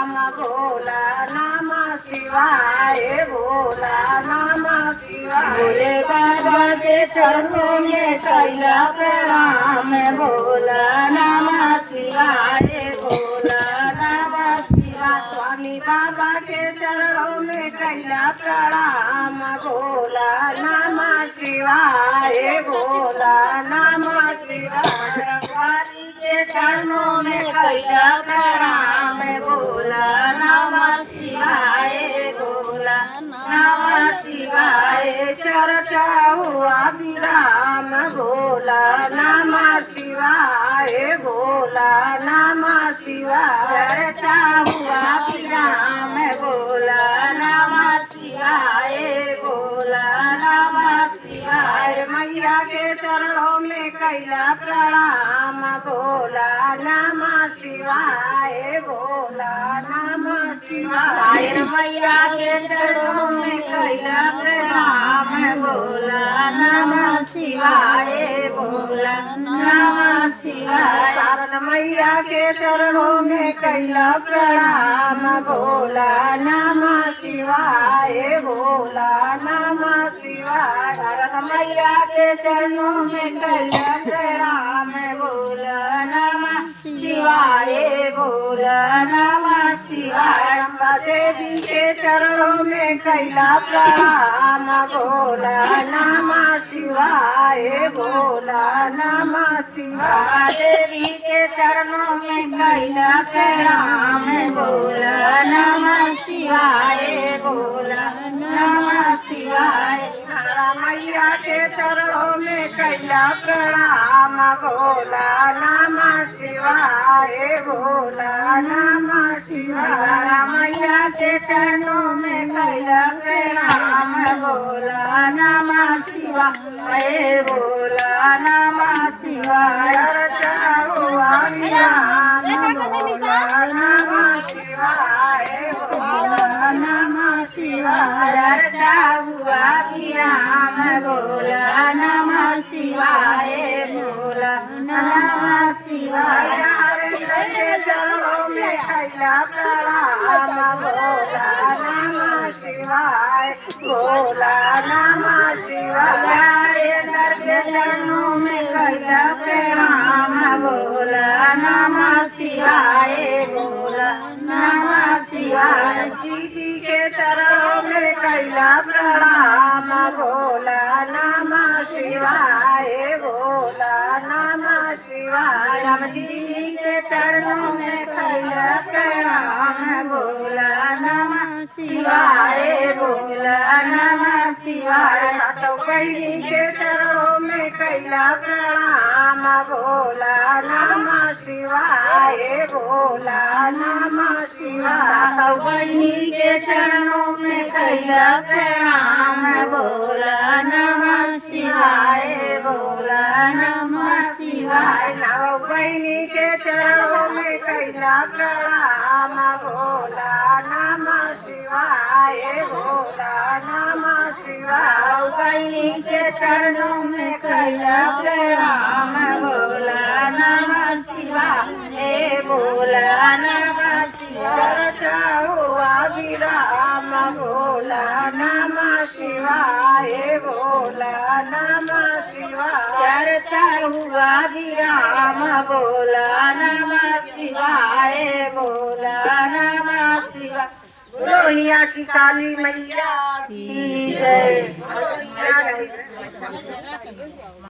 राम भोला नमः शिवाय भोला नमः शिवाय। भोले बाबा के चरणों में कैला प्रणाम भोला नमः शिवाय भोला नमः शिवाय। स्वामी बाबा के चरणों में कैला प्रणाम भोला नमः शिवाय भोला नमः शिवाय। रखवाली के चरणों में कैला प्रणाम भोला नमः शिवाय भोला नमः शिवाय। चर्चा हुआ विराम भोला नमः शिवाय भोला नमः शिवाय। चर्चा हुआ विराम भोला नमः शिवाय भोला नमः शिवाय। मैया के चरणों में कैला प्रणाम भोला नमः शिवाय भोला नमः शिवाय। मैया के चरणों में कैला प्रणाम भोला नमः शिवाय भोला नमः शिवाय। शारदा मैया के चरणों में कैला प्रणाम भोला नमः शिवाय भोला नमः शिवाय। शारदा मैया के चरणों में कैला प्रणाम भोला नमः शिवाय भोला नमः शिवाय। अम्बा देवी के चरणों में कैला प्रणाम भोला नमः शिवाय भोला नमः शिवाय। देवी के चरणों में कैला प्रणाम भोला नमः शिवाय भोला नमः शिवाय। मैया के चरणों में कैला प्रणाम भोला नमः शिवाय भोला नमः शिवाय। मैया के चरणों में कैला प्रणाम भोला नमः शिवाय भोला नमः शिवाय। चर्चा हुआ विराम भोला नमः शिवाय भोला नमः शिवाय। चर्चा हुआ विराम भोला नमः शिवाय भोला नमः शिवाय। चरणों में कैला प्रणाम भोला नमः शिवाय भोला नमः शिवाय। के चरणों में कैला प्रणाम भोला नमः शिवाय भोला नमः शिवाय। दीदी के चरणों में कैला प्रणाम भोला नमः शिवाय भोला नमः शिवाय। दीदी के चरणों में कैला प्रणाम भोला नमः शिवाय भोला नमः शिवाय। बहनी के चरणों में कैला प्रणाम भोला नमः शिवाय भोला नमः शिवाय। बहनी के चरणों में कैला प्रणाम भोला नमः शिवाय भोला नमः शिवाय। नव बहनी के चरणों में कैला प्रणाम भोला नमः शिवाय भोला नमः शिवाय। बहनी के चरणों में कैला प्रणाम भोला नमः शिवाय भोला नमः शिवाय। चर्चा हुआ विराम भोला नमः शिवाय भोला नमः शिवाय। चर्चा हुआ विराम भोला नमः शिवाय भोला नमः शिवाय। बोलो यहाँ की काली मैया की जय।